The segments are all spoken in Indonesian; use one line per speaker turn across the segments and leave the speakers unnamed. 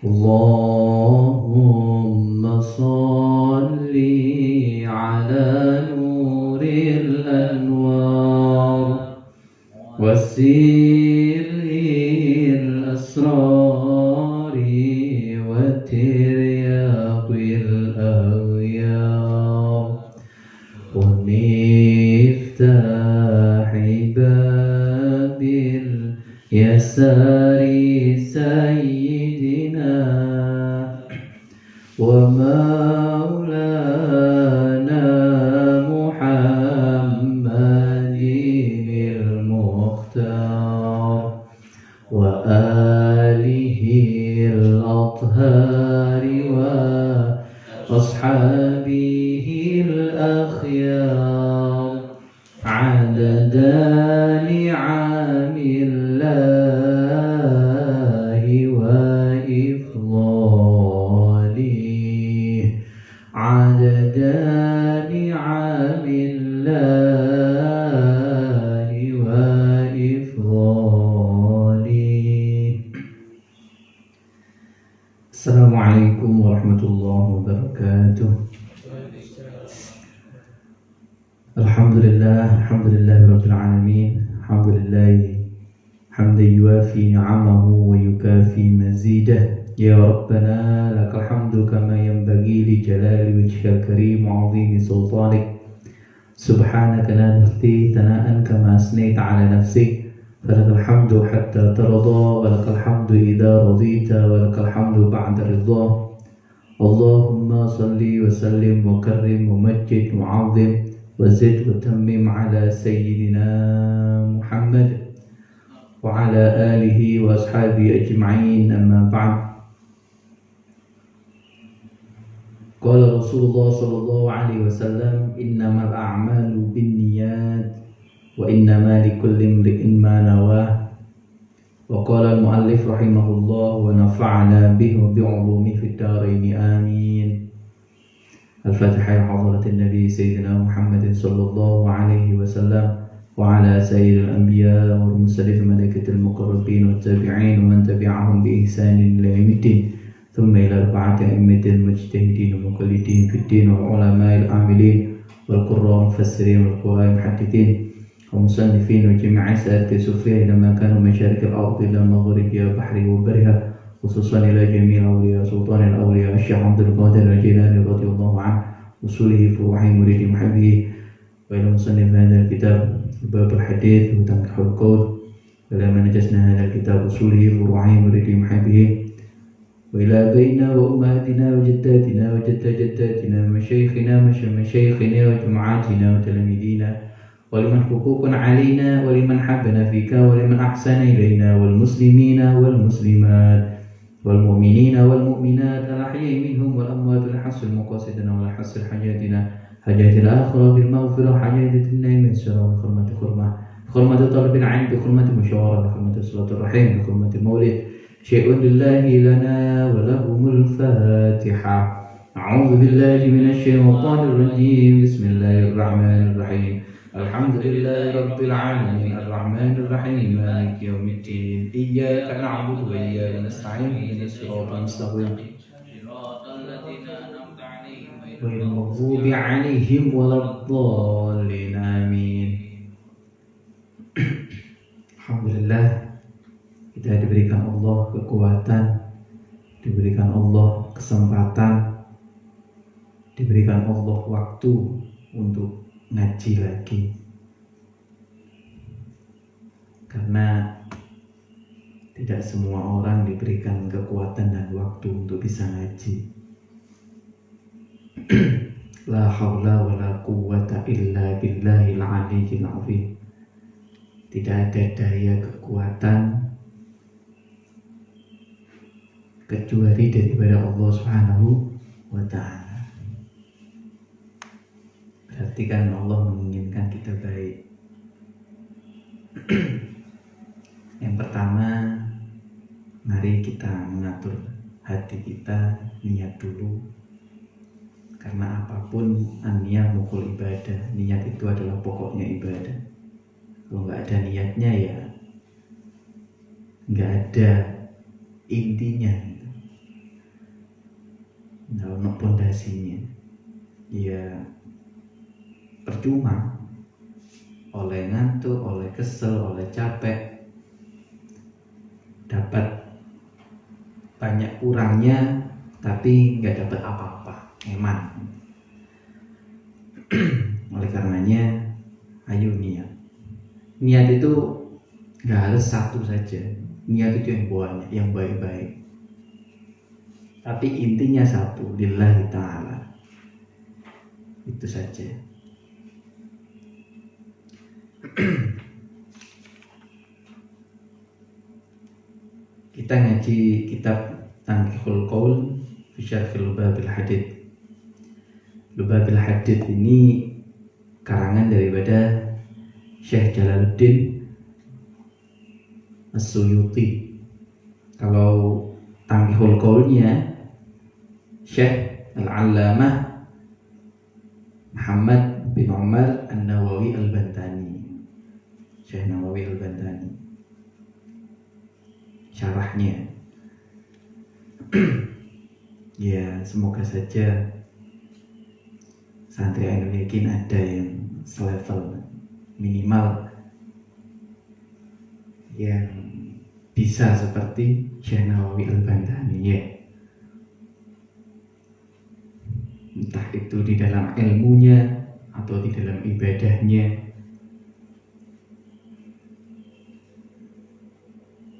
Allahumma salli ala nuril anwar wasiril asrari wa tiryaqil aghyar wa miftahi babil yasari sayyidina wa maulana Muhammadin al-Mukhtar wa alihi al-athhari wa ashabihi al-akhyar adada ni'amillahi wa ifdalih adada ni'amillahi wa ifdalih. Assalamualaikum warahmatullahi wabarakatuh. Alhamdulillah rabbil alamin. Alhamdulillah hamdan yuwafi ni'amahu wa yukafi mazidah. Ya Rabbana lakal hamdu kama yanbaghi li jalali wajhikal karim wa 'azimi sultanik. Subhanaka la nuhsi thana'an kama asnaita 'ala nafsik. Falakal hamdu hatta tarda wa lakal hamdu idza radita wa lakal hamdu ba'da ridha. Allahumma salli wa sallim wa karrim wa majjid wa 'azim وزد وتمم على سيدنا محمد وعلى آله وأصحابه أجمعين أما بعد. قال رسول الله صلى الله عليه وسلم إنما الأعمال بالنيات وإنما لكل امرئ ما نواه. وقال المؤلف رحمه الله ونفعنا به بعلومه في الدارين آمين. الفاتحة إلى حضرة النبي سيدنا محمد صلى الله عليه وسلم وعلى سائر الأنبياء والمرسلين الملائكة المقربين والتابعين ومن تبعهم بإحسان إلى يوم الدين ثم إلى أربعة أئمة المجتهدين والمقلدين في الدين والعلماء العاملين والقراء المفسرين والقراء المحدثين ومصنفين وجميع سائر الصوفية إلى ما كانوا مشارق الأرض إلى مغربها وبحرها وبرها خصوصا إلى جميع أولياء سلطان الأولياء الشيخ عبد القادر الجيلاني رضي الله عنه وصوله فروعه مريد محبه وإلى مصنف هذا الكتاب باب الحديث وتنكح القول وإلى من نجسنا هذا الكتاب وصوله فروعه مريد محبه وإلى أبينا وأمهاتنا وجداتنا وجد جداتنا ومشايخنا مشايخنا وجماعاتنا وتلاميذنا ولمن حقوق علينا ولمن حبنا فيك ولمن أحسن إلينا والمسلمين والمسلمات والمؤمنين والمؤمنات الأحياء منهم والأموات لحصر مقاصدنا ولحصر حاجاتنا حاجات الآخرة بالمغفرة حاجات النعيم السلام بحرمة طلب العلم بحرمة مشاورة بحرمة صلة الرحيم بحرمة المولد شيء لله لنا ولهم الفاتحة. أعوذ بالله من الشيطان الرجيم. بسم الله الرحمن الرحيم. الحمد لله رب العالمين الرحمن الرحيم مالك يوم الدين إياك نعبد وإياك نستعين اهدنا الصراط المستقيم صراط الذين أنعمت عليهم غير المغضوب عليهم ولا الضالين آمين. Alhamdulillah kita diberikan Allah kekuatan, diberikan Allah kesempatan, diberikan Allah waktu untuk ngaji lagi, karena tidak semua orang diberikan kekuatan dan waktu untuk bisa ngaji. La haula wa la quwwata illa billahil aliyyil azim. Tidak ada daya kekuatan kecuali daripada Allah Subhanahu wa ta'ala. Berarti kan Allah menginginkan kita baik. Yang pertama, mari kita mengatur hati kita, niat dulu. Karena apapun an-niyah mukul ibadah, niat itu adalah pokoknya ibadah. Kalau nggak ada niatnya ya nggak ada intinya, nggak ada pondasinya, ya percuma. Oleh ngantuk, oleh kesel, oleh capek, dapat banyak kurangnya, tapi nggak dapat apa-apa, eman. Oleh karenanya, ayo niat. Niat itu nggak harus satu saja. Niat itu yang banyak, yang baik-baik. Tapi intinya satu, lillahi ta'ala. Itu saja. Kita ngaji kitab Tanqihul Qaul fi Syarhil Lubabil Hadid. Lubabil Hadid ini karangan daripada Syekh Jalaluddin As-Suyuti. Kalau Tanqihul Qaulnya Syekh Al-Allamah Muhammad bin Umar An-Nawawi Al-Bantani. Syekh Nawawi Al-Bantani syarahnya. Ya, semoga saja santri Ainul Yakin ada yang selevel, minimal yang bisa seperti Syekh Nawawi Al-Bantani ya. Entah itu di dalam ilmunya atau di dalam ibadahnya.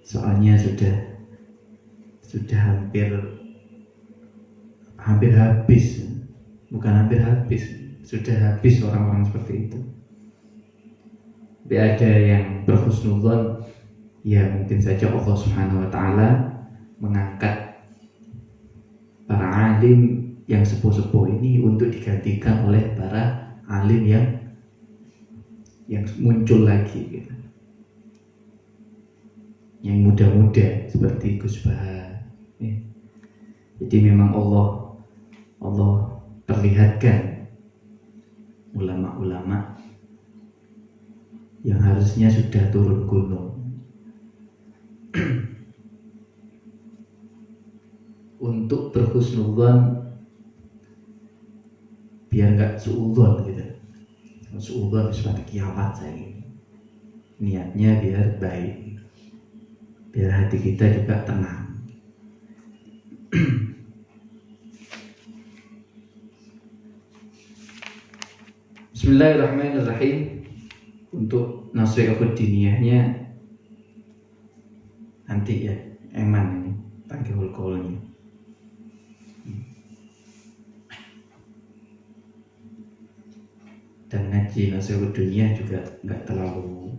Soalnya sudah hampir habis, bukan hampir habis, sudah habis orang-orang seperti itu. Tapi ada yang berhusnudzon, ya mungkin saja Allah Subhanahu wa Ta'ala mengangkat para alim yang sepuh-sepuh ini untuk digantikan oleh para alim yang muncul lagi gitu. Yang muda-muda seperti Gus Bahar ya. Jadi memang Allah perlihatkan ulama-ulama yang harusnya sudah turun gunung untuk berhusnudzon, biar nggak suudzon gitu. Suudzon seperti kiamat saya ini. Niatnya biar baik, biar hati kita juga tenang. Bismillahirrahmanirrahim. Untuk nasihat diniyahnya nanti ya, eman ini Tanqihul Qaulnya. Dan ngaji nasihat dunia juga nggak terlalu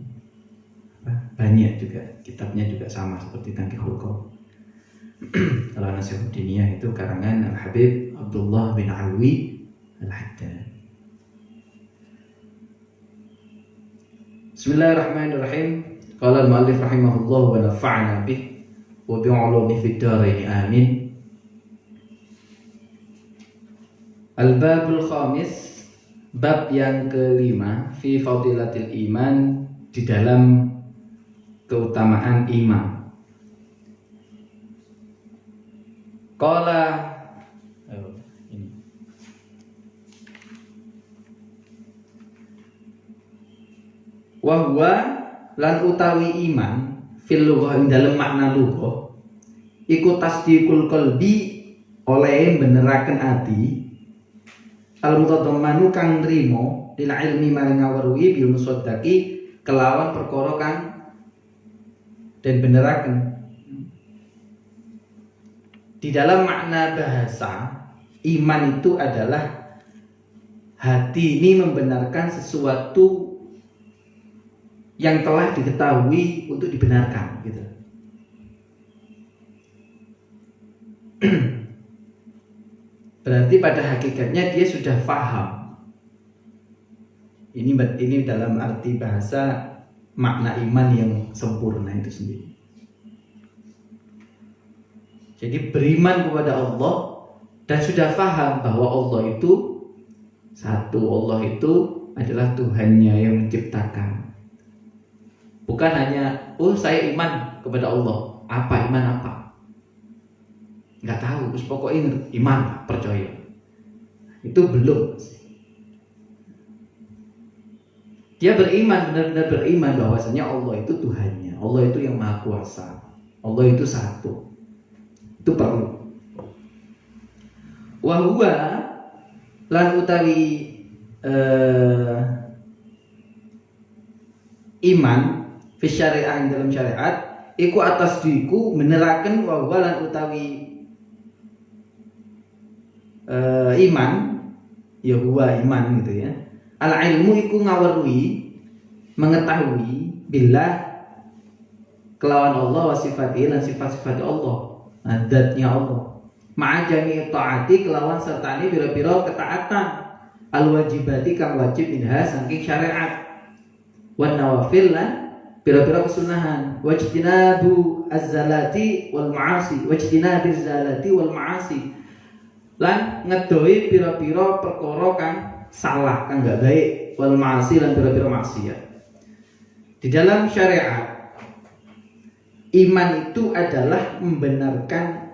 banyak, juga kitabnya juga sama seperti Tanqihul Qaul. Kalau nasihat diniyah itu karangan Al-Habib Abdullah bin Alwi Al-Haddad. Bismillahirrahmanirrahim. Qala al-mu'allif rahimahullah wa nafa'na bih wa bi'ulumi fid dharain amin. Al-babul khamis, bab yang kelima, fi fadilatil iman, di dalam keutamaan iman. Qala wa huwa lan utawi iman fil lughah ing dalem makna lughah iku tasdiqul qalbi, oleh beneraken ati, al mutadammanu kang nrimo lil ilmi maring ngaweruhi bil musaddaqi kelawan perkara kang den beneraken. Di dalam makna bahasa, iman itu adalah hati ini membenarkan sesuatu yang telah diketahui untuk dibenarkan gitu. Berarti pada hakikatnya dia sudah paham. Ini dalam arti bahasa makna iman yang sempurna itu sendiri. Jadi beriman kepada Allah dan sudah paham bahwa Allah itu satu, Allah itu adalah Tuhannya yang menciptakan. Bukan hanya, oh saya iman kepada Allah. Apa iman apa? Nggak tahu, terus pokoknya iman, percaya. Itu belum. Dia beriman, benar-benar beriman bahwasanya Allah itu Tuhannya, Allah itu yang Maha Kuasa, Allah itu satu. Itu perlu. Wa huwa lan utawi iman fi syariah dalam syariat iku atas diku meneraken wa huwa lan utawi iman ya huwa iman gitu ya. Al ilmu iku ngaweruhi mengetahui billah kelawan Allah wa sifatihi lan sifat-sifat Allah, zatnya Allah. Ma'ajami taati kelawan sertane pira-pira ketaatan al wajibati kang wajib minha saking syariat wan nawafil lan pira-pira kesunahan wajtinabu az-zalati wal ma'asi wajtinabiz zalati wal ma'asi lan ngedoi pira-pira perkara kang salah kang gak baik wal ma'asi lan pira-pira maksiat. Di dalam syariat iman itu adalah membenarkan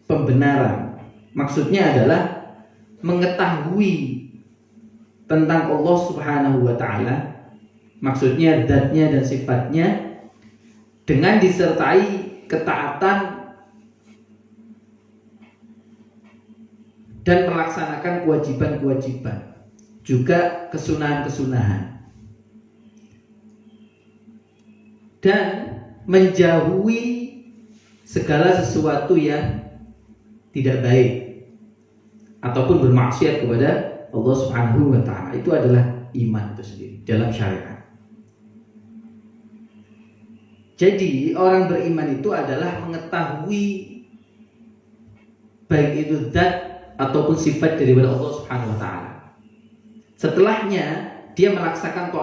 pembenaran. Maksudnya adalah mengetahui tentang Allah Subhanahu wa taala, maksudnya zatnya dan sifatnya, dengan disertai ketaatan dan melaksanakan kewajiban-kewajiban, juga kesunahan-kesunahan, dan menjauhi segala sesuatu yang tidak baik ataupun bermaksiat kepada Allah Subhanahu wa taala. Itu adalah iman itu sendiri dalam syariat. Jadi orang beriman itu adalah mengetahui baik itu zat ataupun sifat daripada Allah Subhanahu wa taala. Setelahnya dia melaksanakan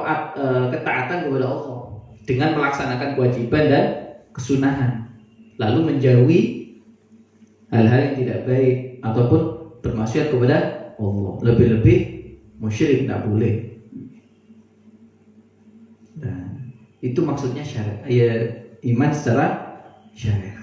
ketaatan kepada Allah dengan melaksanakan kewajiban dan kesunahan, lalu menjauhi hal-hal yang tidak baik ataupun bermaksiat kepada Allah. Lebih-lebih musyrik tidak boleh. Nah, itu maksudnya syariat, ya, iman secara syariat.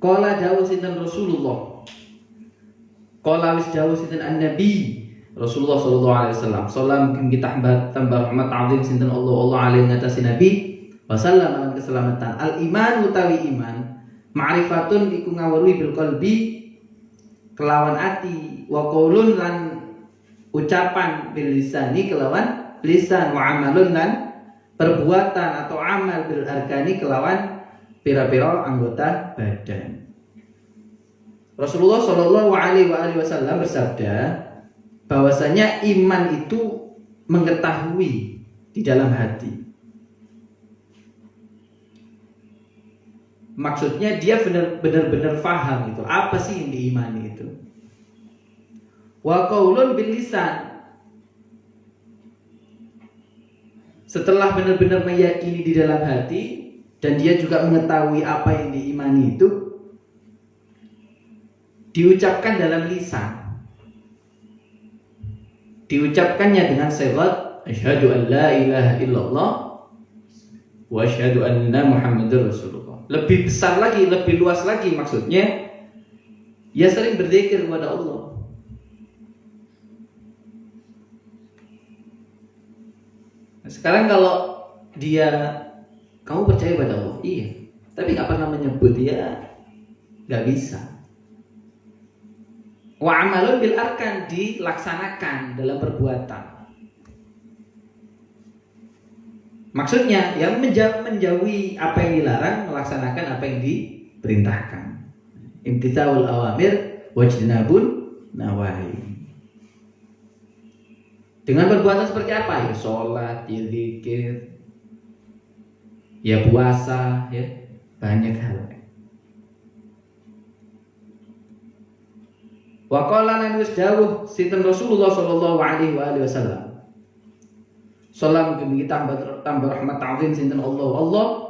Qala dawuh sinten Rasulullah, qala wis dawuh sinten an-nabi Rasulullah sallallahu alaihi wasallam, salam mungkin kita tambah rahmat azim sinten Allah alaihi ngatasi nabi wasallam lan keselamatan. Al iman utawi iman ma'rifatun iku ngaweruhi bil qalbi kelawan ati, wa qaulun lan ucapan bil lisani kelawan lisan, wa amalun lan perbuatan atau amal bil arkani kelawan pira-pira anggota badan. Rasulullah Shallallahu Alaihi Wasallam bersabda bahwasanya iman itu mengetahui di dalam hati. Maksudnya dia benar-benar paham itu apa sih yang diimani itu. Wa qaulun bil lisan, setelah benar-benar meyakini di dalam hati dan dia juga mengetahui apa yang diimani itu, diucapkan dalam lisan. Diucapkannya dengan syahadat asyhadu an la ilaha illallah wa asyhadu anna muhammadar rasulullah. Lebih besar lagi, lebih luas lagi, maksudnya dia sering berzikir kepada Allah. Nah, sekarang kalau dia, kamu percaya pada Allah? Iya, tapi gak pernah menyebut, ya gak bisa. Wa amalun bil arkan, dilaksanakan dalam perbuatan. Maksudnya yang menjauhi apa yang dilarang, melaksanakan apa yang diperintahkan. Imtitsalul awamir wajtinabun nawahi. Dengan perbuatan seperti apa? Ya sholat, ya zikir, ya puasa, ya banyak hal. Wa qala lan wis dawuh sinten Rasulullah sallallahu alaihi wasallam. Salam mugi tambah rahmat ta'zim sinten Allah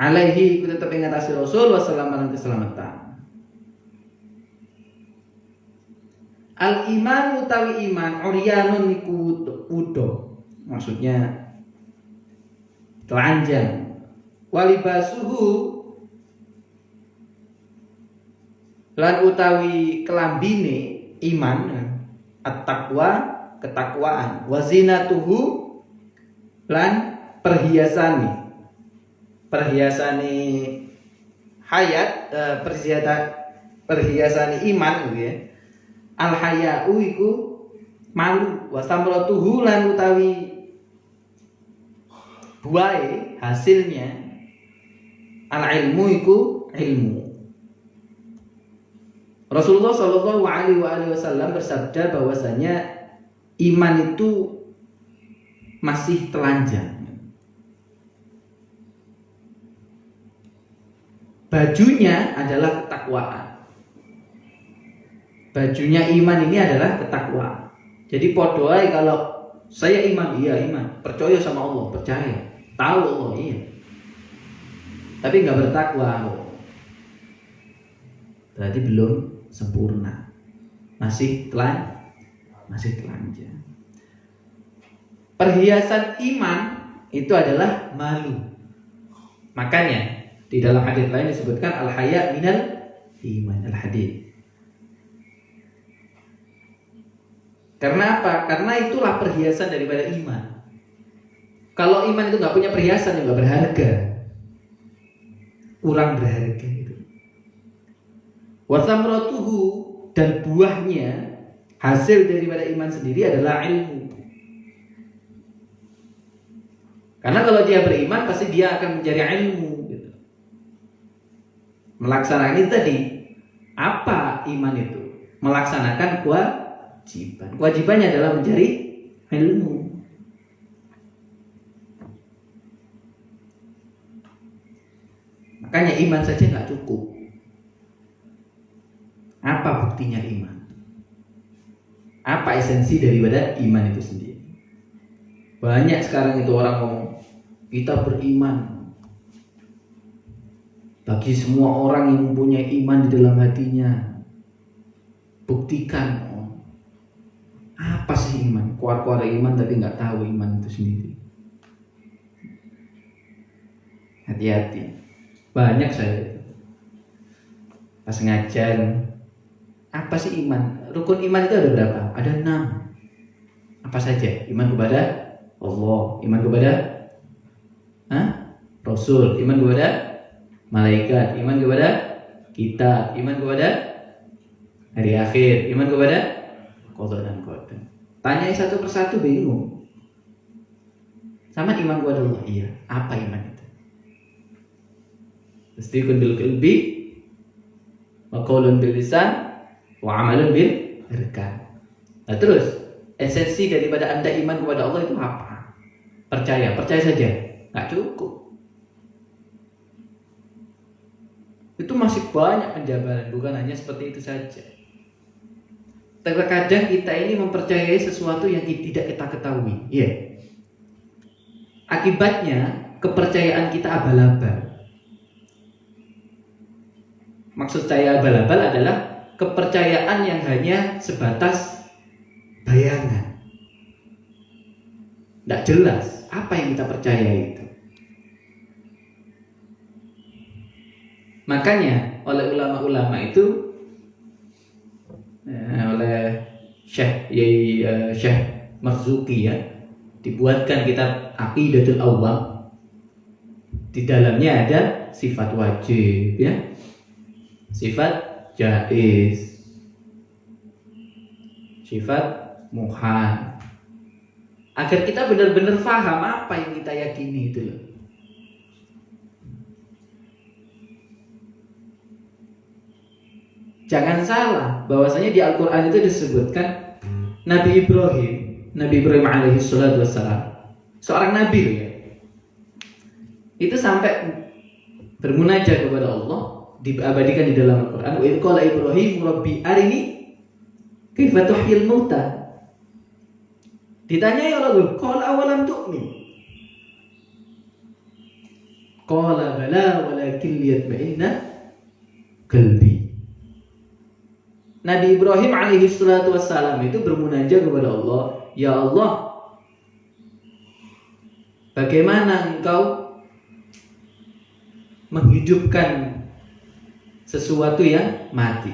alaihi ku tetep ing atase Rasul wasallam lan keselamatan. Al iman utawi iman uryanun niku wudo. Maksudnya telanjang. Walibasuhu lan utawi kelambine iman at-taqwa ketakwaan. Wazinatuhu lan perhiasane hayat perhiasane iman gitu ya. Al haya'u iku malu, wa samratuhu lan utawi buahe hasilnya al ilmu iku ilmu. Rasulullah Shallallahu Alaihi Wasallam bersabda bahwasanya iman itu masih telanjang. Bajunya adalah ketakwaan. Bajunya iman ini adalah ketakwaan. Jadi podo ae kalau saya iman, iya iman, percaya sama Allah, percaya, tahu Allah, iya. Tapi nggak bertakwa, berarti belum sempurna, masih telanjang. Perhiasan iman itu adalah malu. Makanya di dalam hadis lain disebutkan al-haya minal iman, al-hadis. Karena apa? Karena itulah perhiasan daripada iman. Kalau iman itu nggak punya perhiasan, ya nggak berharga, kurang berharga itu. Wasamratuhu dan buahnya, hasil daripada iman sendiri adalah ilmu. Karena kalau dia beriman pasti dia akan mencari ilmu. Melaksanakan itu tadi. Apa iman itu? Melaksanakan kewajiban. Kewajibannya adalah mencari ilmu. Makanya iman saja nggak cukup. Apa buktinya iman? Apa esensi daripada iman itu sendiri? Banyak sekarang itu orang ngomong kita beriman. Bagi semua orang yang mempunyai iman di dalam hatinya, buktikan apa sih iman? Keluar-keluar iman tapi nggak tahu iman itu sendiri. Hati-hati. Banyak saya pas ngajar, apa sih iman? Rukun iman itu ada berapa? Ada 6. Apa saja? Iman kepada Allah, iman kepada Rasul, iman kepada malaikat, iman kepada kita, iman kepada hari akhir, iman kepada qada dan qadar. Tanyai satu persatu bingung. Sama iman kepada Allah. Iya, apa iman itu? Tasdiqun bil qalbi wa qaulun bil lisan wa amalun bil arkan. Nah, terus esensi daripada Anda iman kepada Allah itu apa? Percaya saja, nggak cukup. Itu masih banyak penjabaran, bukan hanya seperti itu saja. Terkadang kita ini mempercayai sesuatu yang tidak kita ketahui. Iya. Akibatnya kepercayaan kita abal-abal. Maksud saya abal-abal adalah kepercayaan yang hanya sebatas bayangan. Tidak jelas apa yang kita percaya itu. Makanya oleh ulama-ulama itu, oleh Syekh Marzuki ya, dibuatkan kitab Aqidatul Awwam. Di dalamnya ada sifat wajib ya, sifat jaiz, sifat muhal, agar kita benar-benar paham apa yang kita yakini itu loh. Jangan salah, bahwasanya di Al-Quran itu disebutkan Nabi Ibrahim alaihi salatu wassalam, seorang nabi ya, itu sampai bermunajat kepada Allah, diabadikan di dalam Al-Qur'an. Wa idh qala Ibrahim rabbi arini kaifa tuhyil mauta. Ditanyai Allah, qala awalam tu'min. Qala bala walakin liyatma'inna qalbi. Nabi Ibrahim alaihi salatu wassalam itu bermunajat kepada Allah, ya Allah, bagaimana engkau menghidupkan sesuatu yang mati?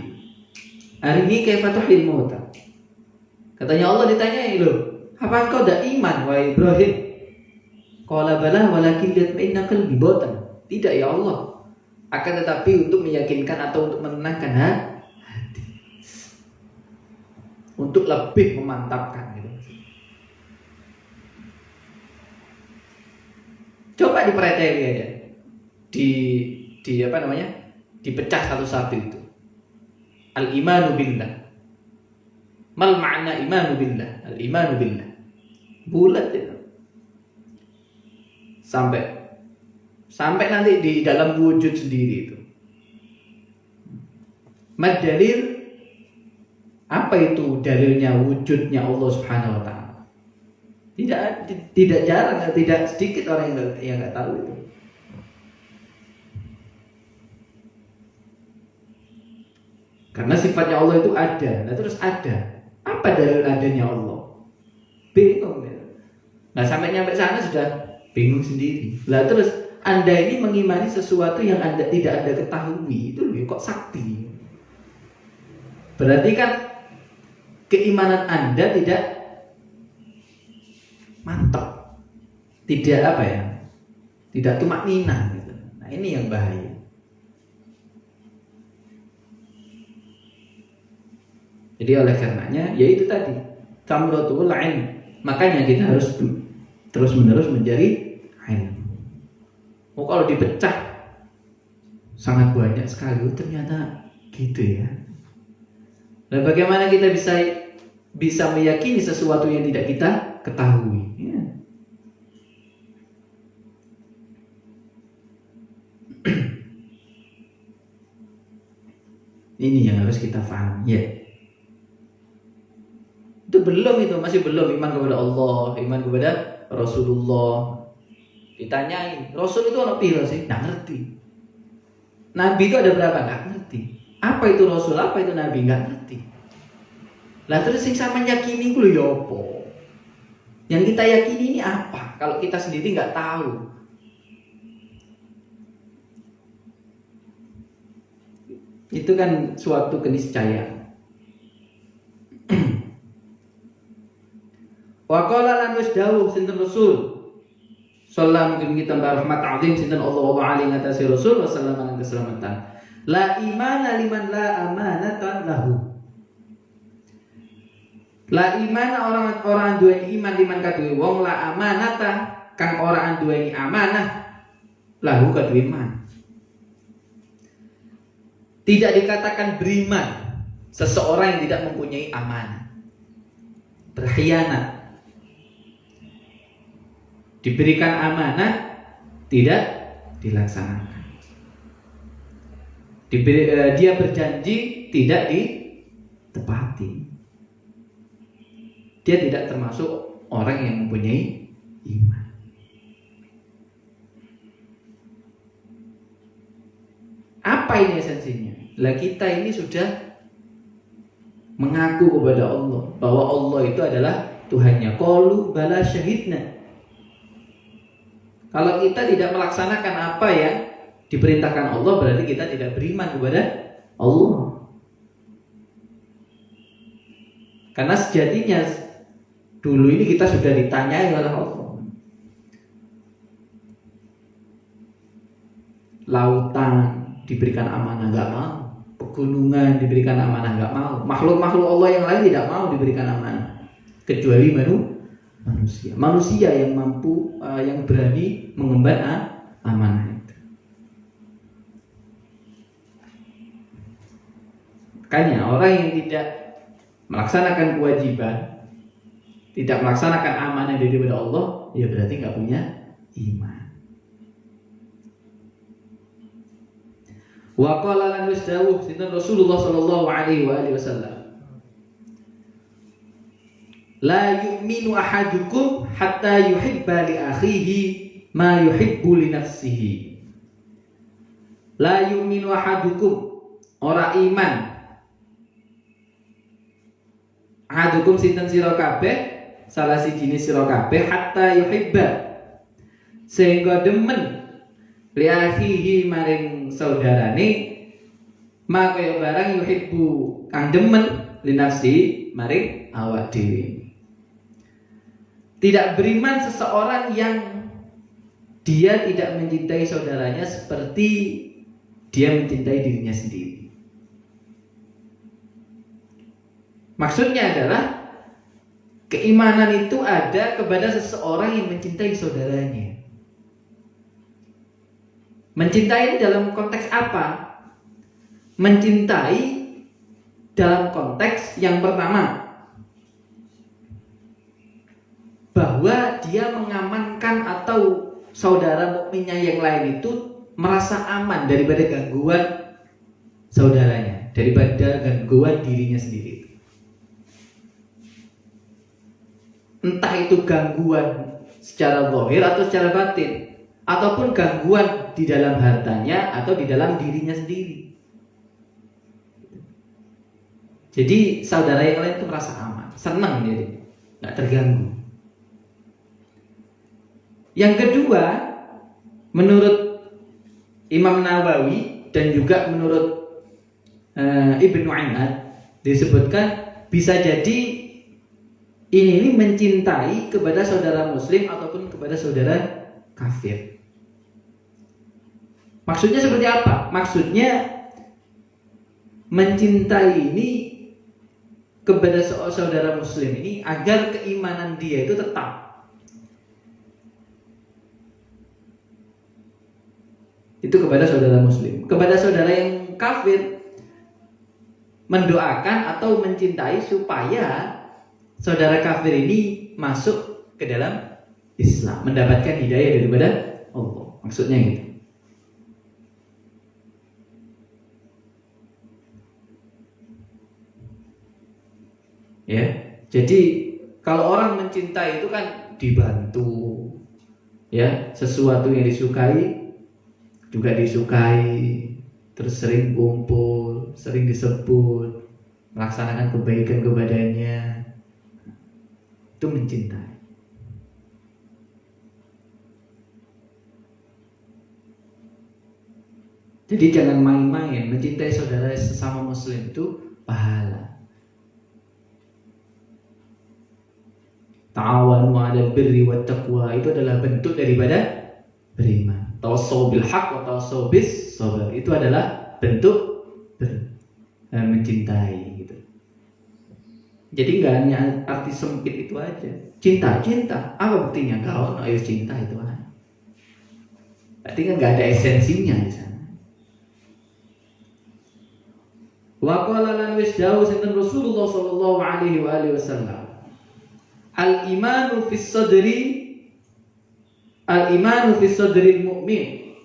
Hari ini kaifa tuhyil mauta. Katanya Allah ditanyai, loh, apa engkau tidak iman wahai Ibrahim? Qala bala walakin liyatma'inna qalbi. Tidak ya Allah. Akan tetapi untuk meyakinkan atau untuk menenangkan hati, untuk lebih memantapkan gitu. Coba dipreteli aja. Di apa namanya? Dipecah satu-satu itu. Al-imanu billah. Mal ma'na imanu billah? Al-imanu billah. Bulat itu. Sampai nanti di dalam wujud sendiri itu. Mad dalil, apa itu dalilnya wujudnya Allah Subhanahu wa taala? Tidak jarang, tidak sedikit orang yang enggak tahu itu. Karena sifatnya Allah itu ada. Nah terus ada. Apa dalil adanya Allah? Bingung ya. Nah sampai nyampe sana sudah bingung sendiri. Lah terus Anda ini mengimani sesuatu yang Anda tidak Anda ketahui, itu kok sakti? Berarti kan keimanan Anda tidak mantap, tidak apa ya, tidak tumakninah gitu. Nah ini yang bahaya. Jadi oleh karenanya, yaitu tadi tamratul ilm. Makanya kita harus terus menerus mencari ilmu. Oh kalau dipecah sangat banyak sekali, ternyata gitu ya. Dan bagaimana kita bisa meyakini sesuatu yang tidak kita ketahui? Ya. Ini yang harus kita pahami. Ya. Itu masih belum iman kepada Allah, iman kepada Rasulullah. Ditanyain, Rasul itu ono piro sih? Nggak ngerti. Nabi itu ada berapa? Nggak ngerti. Apa itu Rasul? Apa itu Nabi? Nggak ngerti. Lah terus yang sama yakini ku lho ya apa? Yang kita yakini ini apa? Kalau kita sendiri nggak tahu. Itu kan suatu keniscayaan. Wa qala lan wis dawuh sinten Rasul sallallahu alaihi kita rahmat azim sinten Allah alaihi ngatasi Rasul wasallam lan keselamatan. La imana liman la amanatan lahu. La imana orang duweni iman liman kaduwe wong la amanata kang orang duweni amanah lahu kaduwe iman. Tidak dikatakan beriman seseorang yang tidak mempunyai amanah. Berkhianat. Diberikan amanah tidak dilaksanakan. Dia berjanji tidak ditepati. Dia tidak termasuk orang yang mempunyai iman. Apa ini esensinya? Lah kita ini sudah mengaku kepada Allah bahwa Allah itu adalah Tuhannya. Qalu bala syahidna. Kalau kita tidak melaksanakan apa yang diperintahkan Allah, berarti kita tidak beriman kepada Allah. Karena sejatinya dulu ini kita sudah ditanyai oleh Allah. Lautan diberikan amanah nggak mau, pegunungan diberikan amanah nggak mau, makhluk-makhluk Allah yang lain tidak mau diberikan amanah, kecuali manusia yang mampu, yang berani mengemban amanah itu. Makanya orang yang tidak melaksanakan kewajiban, tidak melaksanakan amanah daripada Allah, ya berarti nggak punya iman. Wa qala lan wis dawuh sinten Rasulullah sallallahu alaihi wasallam, la yu'minu ahadukum hatta yuhibba li akhihi ma yuhibbu li nafsihi. La yu'minu ahadukum, ora iman. Ahadukum sinten sira kabeh, salah siji sira kabeh, hatta yuhibba, sehingga demen li akhihi maring saudarane, maka kaya barang yuhibbu kang demen li nafsi maring awak dhewe. Tidak beriman seseorang yang dia tidak mencintai saudaranya seperti dia mencintai dirinya sendiri. Maksudnya adalah keimanan itu ada kepada seseorang yang mencintai saudaranya. Mencintai dalam konteks apa? Mencintai dalam konteks yang pertama, bahwa dia mengamankan atau saudara mukminnya yang lain itu merasa aman daripada gangguan saudaranya, daripada gangguan dirinya sendiri. Entah itu gangguan secara zahir atau secara batin, ataupun gangguan di dalam hartanya atau di dalam dirinya sendiri. Jadi saudara yang lain itu merasa aman, senang dia, nggak terganggu. Yang kedua, menurut Imam Nawawi dan juga menurut Ibnu Ainad disebutkan bisa jadi ini mencintai kepada saudara muslim ataupun kepada saudara kafir. Maksudnya seperti apa? Maksudnya mencintai ini kepada saudara muslim ini agar keimanan dia itu tetap. Itu kepada saudara muslim. Kepada saudara yang kafir, mendoakan atau mencintai supaya saudara kafir ini masuk ke dalam Islam, mendapatkan hidayah daripada Allah. Maksudnya gitu. Ya, jadi kalau orang mencintai itu kan dibantu, ya, sesuatu yang disukai juga disukai, terus sering kumpul, sering disebut, melaksanakan kebaikan kepadanya, itu mencintai. Jadi jangan main-main, mencintai saudara sesama muslim itu pahala. Ta'awanu 'alal birri wat taqwa, itu adalah bentuk daripada beriman. Tawassaw bil haqq wa tawassaw bis sabr, itu adalah bentuk mencintai gitu. Jadi nggak hanya arti sempit itu aja. Cinta, apa buktinya? Kau ayo cinta itu aja. Berarti kan nggak ada esensinya di sana. Wa qala lan wis dawuh sinten Rasulullah sallallahu alaihi wasallam, al-imanu fis sadri al-imanu fis sadril mu'min.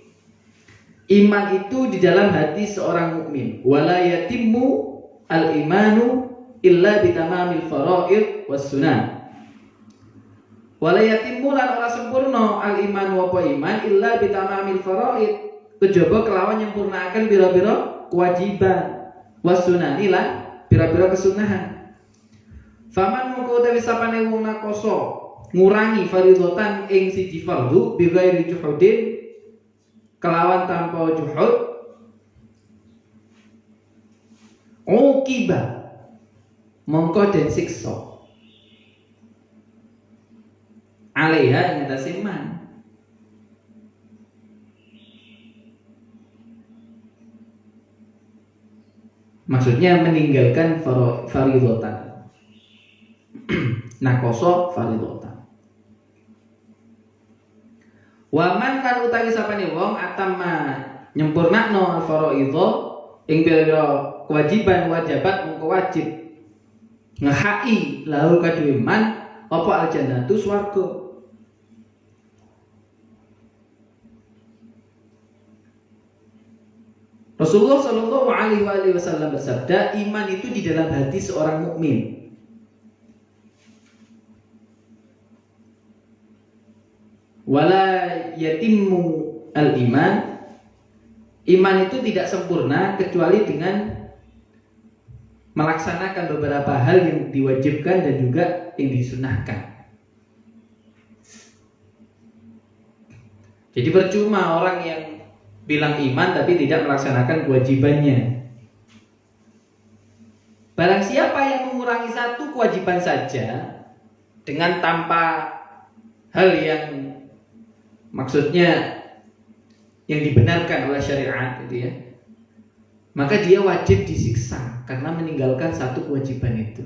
Iman itu di dalam hati seorang mukmin. Wala yatimmu al-imanu illa bitamamil fara'id was sunan. Wala yatimmu lan ora sempurna al-iman wa iman illa bitamamil fara'id, kejaba kelawan nyempurnaaken pira-pira kewajiban, was sunani lan pira-pira kesunahan. Faman mongko utawi sapane wong nakoso ngurangi faridatan ing siji fardhu bi ghairi juhudin, kelawan tanpa juhud, uqiba mongko den siksa alaiha ing atase man. Maksudnya meninggalkan faridatan nakoso faridatan. Waman lan utawi sapane wong atamma nyempurnakno faraidho ing pira-pira kewajiban wajibat mengko wajib ngehaki lahu kadhe man apa aljannatu swarga. Rasulullah Shallallahu Alaihi Wasallam bersabda, iman itu di dalam hati seorang mukmin. Wala yatimmu al-iman, iman itu tidak sempurna kecuali dengan melaksanakan beberapa hal yang diwajibkan dan juga yang disunahkan. Jadi percuma orang yang bilang iman tapi tidak melaksanakan kewajibannya. Barang siapa yang mengurangi satu kewajiban saja dengan tanpa hal yang maksudnya yang dibenarkan oleh syariat gitu ya, maka dia wajib disiksa karena meninggalkan satu kewajiban itu.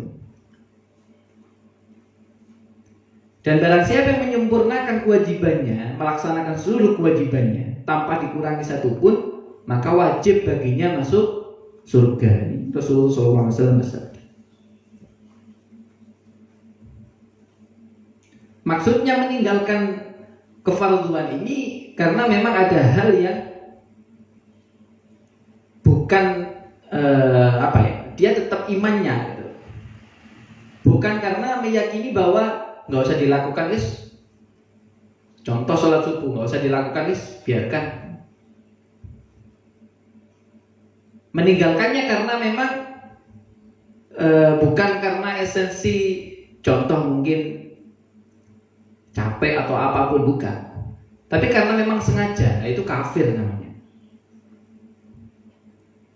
Dan barang siapa yang menyempurnakan kewajibannya, melaksanakan seluruh kewajibannya tanpa dikurangi satupun, maka wajib baginya masuk surga. Ini Rasulullah SAW bersabda. Maksudnya meninggalkan kefarduan ini karena memang ada hal yang bukan dia tetap imannya gitu. Bukan karena meyakini bahwa nggak usah dilakukan contoh sholat subuh nggak usah dilakukan biarkan. Meninggalkannya karena memang bukan karena esensi, contoh mungkin capek atau apapun, bukan, tapi karena memang sengaja. Nah, itu kafir namanya.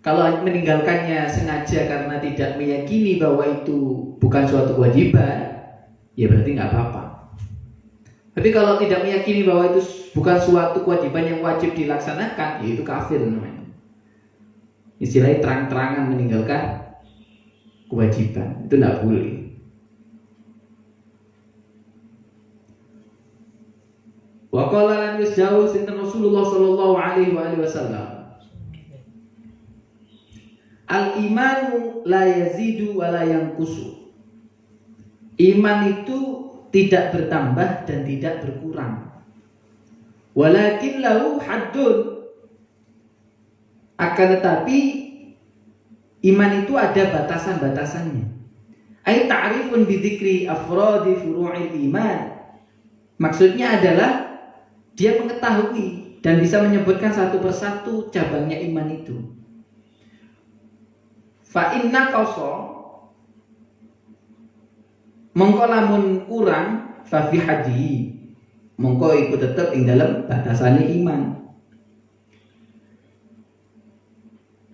Kalau meninggalkannya sengaja karena tidak meyakini bahwa itu bukan suatu kewajiban, ya berarti nggak apa-apa. Tapi kalau tidak meyakini bahwa itu bukan suatu kewajiban yang wajib dilaksanakan, ya itu kafir namanya. Istilahnya terang-terangan meninggalkan kewajiban, itu nggak boleh. Wa qala lan yusjau sinten Rasulullah sallallahu alaihi wasallam, al-imanu la yazidu wa la yanqusu. Iman itu tidak bertambah dan tidak berkurang. Walakin lahu haddun. Akan tetapi iman itu ada batasan-batasannya. Ai ta'rifun bi dzikri afradi furu'il iman. Maksudnya adalah dia mengetahui dan bisa menyebutkan satu persatu cabangnya iman itu. Fa inna qasa, mongko lamun kurang, fa fi haji, mongko iku tetep ing dalam batasane iman.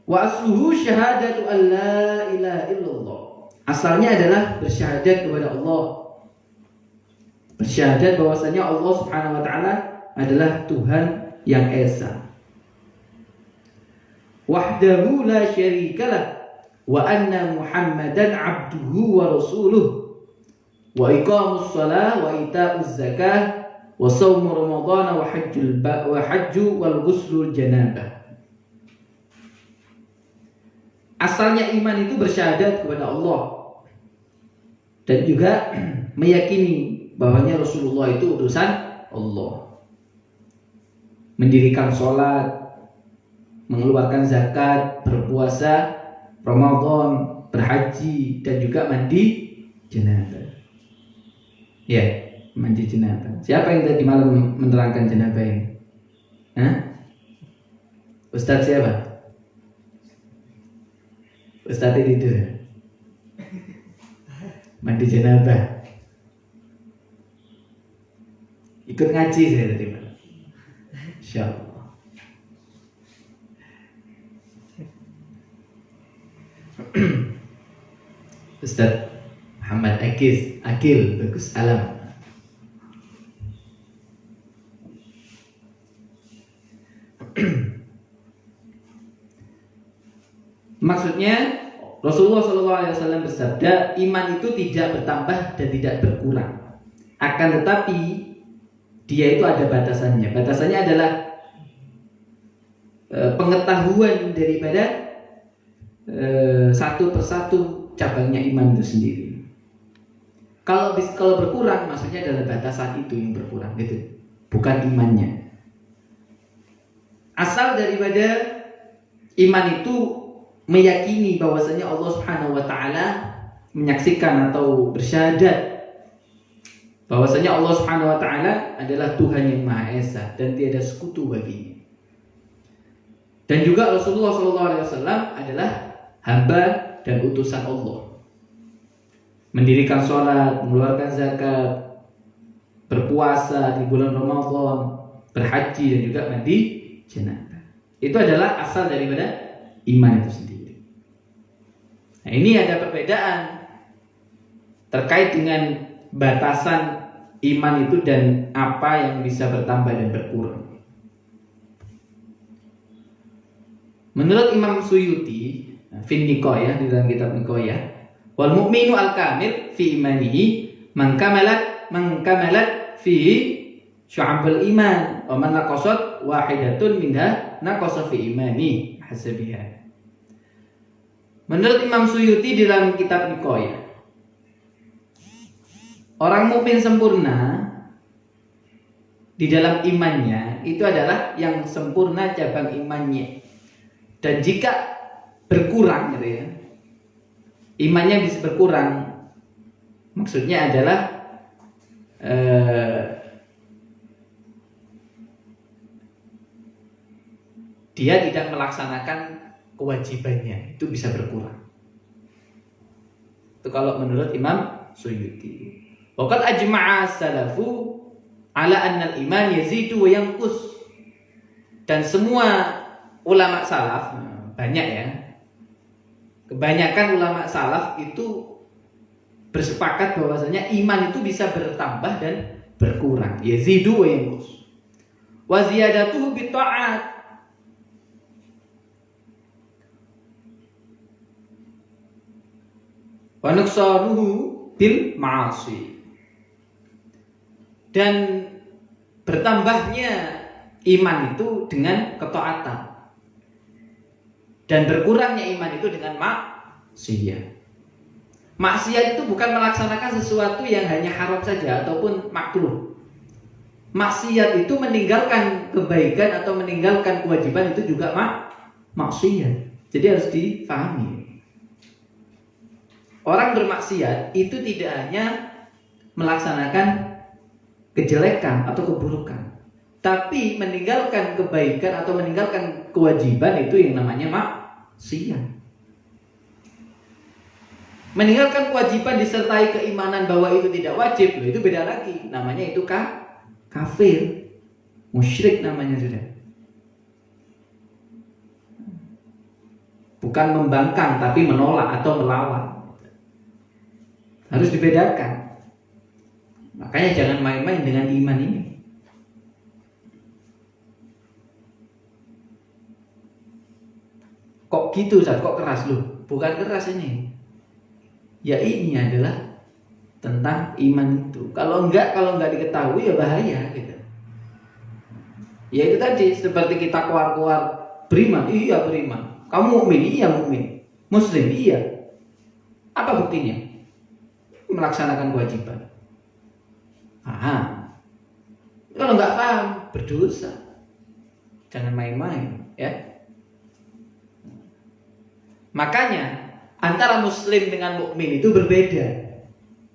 Wa asluhu syahadatu an la ilaha illallah. Asalnya adalah bersyahadat kepada Allah. Bersyahadat bahwasanya Allah Subhanahu wa taala adalah Tuhan yang esa. Wahdahu la syarikalah wa anna Muhammadan abduhu wa rasuluh wa iqamus shalah wa ita'uz zakah wa shaum ramadan wa hajju wal ghuslul janabah. Asalnya iman itu bersyahadat kepada Allah dan juga meyakini bahwanya Rasulullah itu utusan Allah. Mendirikan sholat, mengeluarkan zakat, berpuasa Ramadan, berhaji, dan juga mandi jenazah. Ya, mandi jenazah. Siapa yang tadi malam menerangkan jenazah ini? Ustadz siapa? Ustadz itu mandi jenazah. Ikut ngaji saya tadi malam. Insyaallah. Ustaz Muhammad Akil bagus alam. Maksudnya Rasulullah SAW bersabda, iman itu tidak bertambah dan tidak berkurang. Akan tetapi dia itu ada batasannya. Batasannya adalah pengetahuan daripada satu persatu cabangnya iman itu sendiri. Kalau berkurang, maksudnya adalah batasan itu yang berkurang, gitu, bukan imannya. Asal daripada Iman itu meyakini bahwasanya Allah Subhanahu wa taala menyaksikan atau bersyahadat bahwasanya Allah Subhanahu wa taala adalah Tuhan yang Maha Esa dan tiada sekutu baginya. Dan juga Rasulullah SAW adalah hamba dan utusan Allah. Mendirikan sholat, mengeluarkan zakat, berpuasa di bulan Ramadan, berhaji dan juga mandi jenazah. Itu adalah asal daripada iman itu sendiri. Nah, ini ada perbedaan terkait dengan batasan iman itu dan apa yang bisa bertambah dan berkurang. Menurut Imam Suyuti, fin Niqayah, di dalam kitab Niqayah, wal mu'minu al-kamil fi imanihi man kamalat fi syu'abul iman wa man naqasat wahidatun minha naqasa fi imani hasabiha. Menurut Imam Suyuti di dalam kitab Niqayah, orang mukmin sempurna di dalam imannya itu adalah yang sempurna cabang imannya. Dan jika berkurang gitu ya, imannya bisa berkurang, maksudnya adalah dia tidak melaksanakan kewajibannya, itu bisa berkurang. Itu kalau menurut Imam Suyuti. Waqad ajma'a salafu ala anna al-iman yazidu wa yanqus. Dan semua ulama salaf, banyak ya, kebanyakan ulama salaf itu bersepakat bahwasanya iman itu bisa bertambah dan berkurang. Yazidu wa yanqus. Wa ziyadatuhu bi ta'at. Wa nuqsanuhu bil ma'asi. Dan bertambahnya iman itu dengan ketaatan. Dan berkurangnya iman itu dengan maksiat. Maksiat itu bukan melaksanakan sesuatu yang hanya haram saja ataupun makruh. Maksiat itu meninggalkan kebaikan atau meninggalkan kewajiban, itu juga maksiat. Jadi harus difahami. Orang bermaksiat itu tidak hanya melaksanakan kejelekan atau keburukan, tapi meninggalkan kebaikan atau meninggalkan kewajiban, itu yang namanya maksiat. Meninggalkan kewajiban disertai keimanan bahwa itu tidak wajib, itu beda lagi. Namanya itu kafir, musyrik namanya sudah. Bukan membangkang tapi menolak atau melawan. Harus dibedakan. Makanya jangan main-main dengan iman ini. Kok gitu Ustaz? Kok keras lu? Bukan keras ini. Ya ini adalah tentang iman itu. Kalau enggak diketahui ya bahaya gitu. Ya itu tadi, seperti kita keluar beriman, iya beriman. Kamu mukmin, iya mukmin. Muslim, iya. Apa buktinya? Melaksanakan kewajiban. Kalau enggak paham, berdosa. Jangan main-main, ya. Makanya antara muslim dengan mukmin itu berbeda.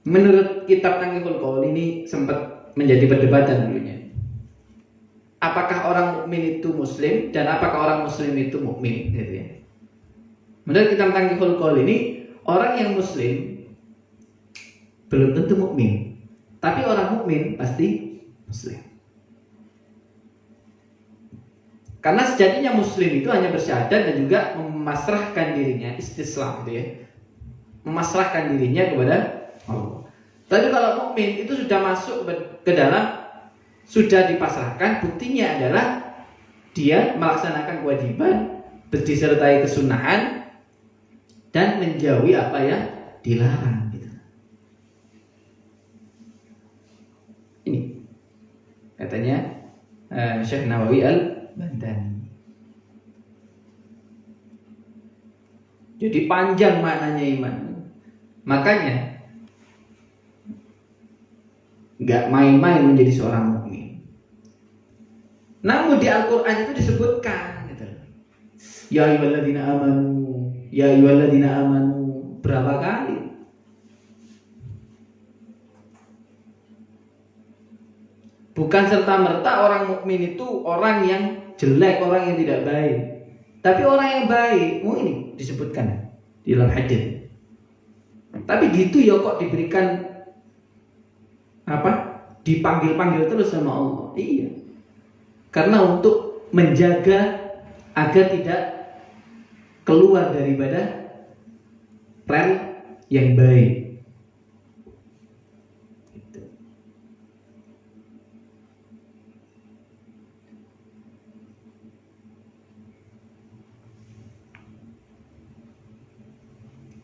Menurut kitab Tanqihul Qaul ini sempat menjadi perdebatan dulunya. Apakah orang mukmin itu muslim dan apakah orang muslim itu mukmin, gitu ya. Menurut kitab Tanqihul Qaul ini, orang yang muslim belum tentu mukmin, tapi orang mukmin pasti muslim. Karena sejatinya muslim itu hanya bersyahadat dan juga memasrahkan dirinya, istislam gitu ya. Memasrahkan dirinya kepada Allah. Tapi kalau mukmin itu sudah masuk ke dalam, sudah dipasrahkan, buktinya adalah dia melaksanakan kewajiban, disertai kesunahan dan menjauhi apa yang dilarang gitu. Ini katanya Syekh Nawawi Al-Bantani. Jadi panjang maknanya iman. Makanya nggak main-main menjadi seorang mukmin. Namun di Al-Quran itu disebutkan gitu. Ya ayyuhalladzina amanu, ya ayyuhalladzina amanu berapa kali? Bukan serta-merta orang mukmin itu orang yang jelek, orang yang tidak baik. Tapi orang yang baik, ini disebutkan di dalam hadis. Tapi gitu ya kok diberikan apa? Dipanggil-panggil terus sama Allah. Iya. Karena untuk menjaga agar tidak keluar daripada rel yang baik.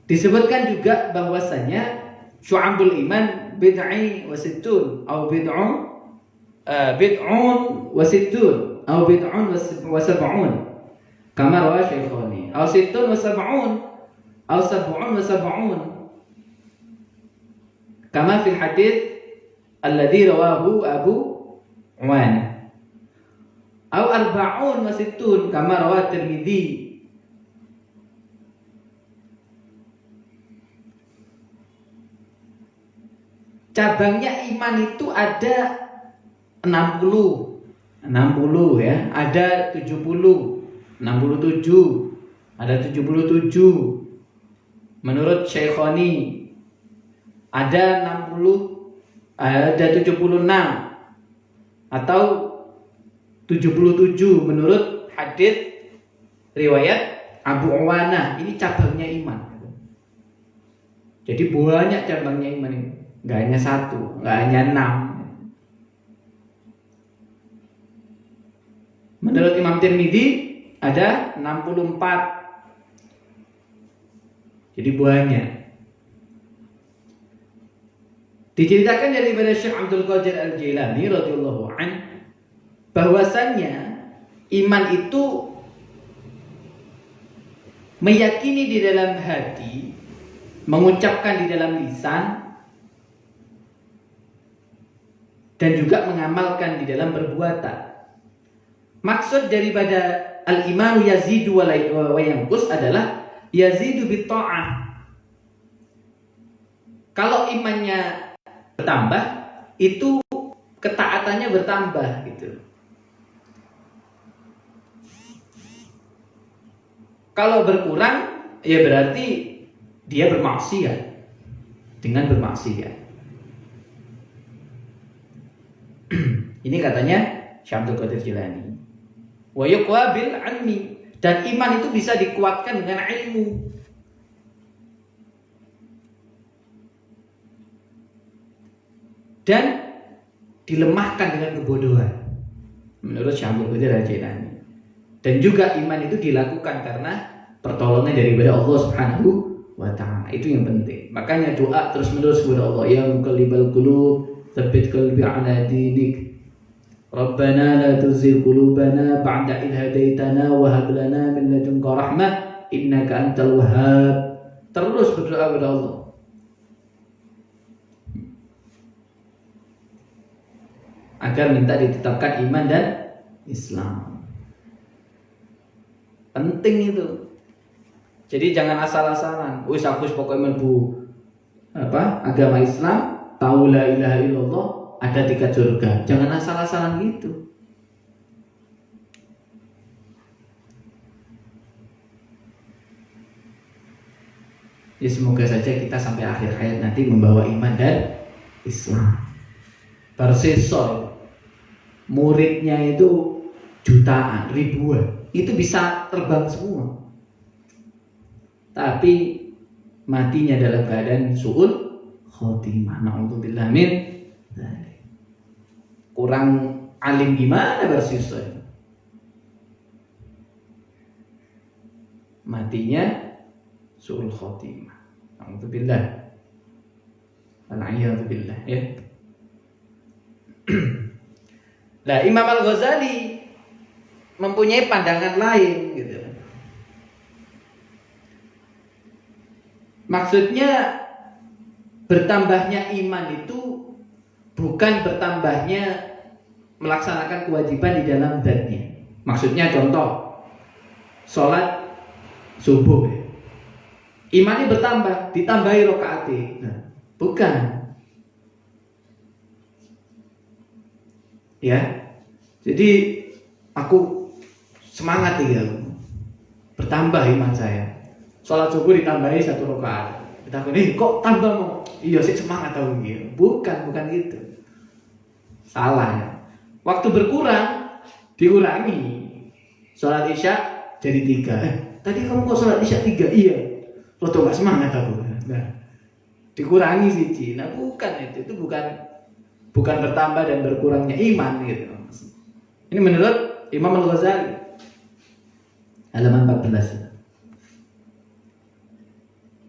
Disebutkan juga bahwasanya syu'abul iman bid'i wa sittun atau bid'un wa sittun atau bid'un wa sab'un kama rawa Syaikhani atau sittun wa sab'un atau sab'un wa sab'un kama fil hadits alladhi rawahu Abu Uwana atau arba'un wa sittun kama rawa Tirmidzi. Cabangnya iman itu ada 60 ya, ada 70, 67, ada 77. Menurut Syaikhani ada 60, ada 76 atau 77 menurut hadis riwayat Abu Uwana. Ini cabangnya iman. Jadi banyak cabangnya iman ini. Gak hanya 1, gak hanya 6. Menurut Imam Tirmidzi ada 64. Jadi banyak. Diceritakan daripada Syekh Abdul Qadir Al-Jilani radhiyallahu anhu bahwasannya iman itu meyakini di dalam hati, mengucapkan di dalam lisan, dan juga mengamalkan di dalam perbuatan. Maksud daripada al-imanu yazidu wa yanqus adalah yazidu bitta'ah. Kalau imannya bertambah, itu ketaatannya bertambah gitu. Kalau berkurang, ya berarti dia bermaksiat. Dengan bermaksiat. Ini katanya Syekh Abdul Qadir Jilani. Wa yuqwa bil ilmi, dan iman itu bisa dikuatkan dengan ilmu. Dan dilemahkan dengan kebodohan. Menurut Syekh Abdul Qadir Jilani. Dan juga iman itu dilakukan karena pertolongan daripada Allah Subhanahu wa ta'ala. Itu yang penting. Makanya doa terus-menerus kepada Allah, ya muqallibal qulub, tsabbit qalbi ala dinik. Rabbana la tuzigh qulubana ba'da idh hadaitana wa hab lana min ladunka rahmah innaka antal wahhab. Terus berdoa kepada Allah. Agar minta ditetapkan iman dan Islam. Penting itu. Jadi jangan asal-asalan. Wis aku pokoknya mlebu agama Islam, tahu la ilaha illallah, ada 3 surga. Jangan asal-asalan gitu. Ya semoga saja kita sampai akhir hayat nanti membawa iman dan Islam. Bersesol muridnya itu jutaan, ribuan. Itu bisa terbang semua. Tapi matinya dalam keadaan su'ul khotimah. Na'udzubillah min dzalik. Kurang alim gimana bersiswa? Matinya su'ul khotimah. Alhamdulillah. Alhamdulillah ya. Nah, Imam Al-Ghazali mempunyai pandangan lain gitu. Maksudnya bertambahnya iman itu bukan bertambahnya melaksanakan kewajiban di dalam zatnya. Maksudnya contoh, sholat subuh ya. Imannya bertambah, ditambahi rakaatnya. Nah, bukan. Ya. Jadi aku semangat ya. Bertambah iman saya. Sholat subuh ditambahi 1 rakaat. Kita kok tambah mau? Iya sih semangat tahu gitu. Bukan gitu. Salah ya. Waktu berkurang dikurangi. Sholat Isya jadi 3. Tadi kamu kok sholat Isya 3? Iya. Lo tuh gak semangat aku. Nah, dikurangi siji. Nah bukan itu bukan bertambah dan berkurangnya iman gitu. Ini menurut Imam Al-Ghazali halaman 14.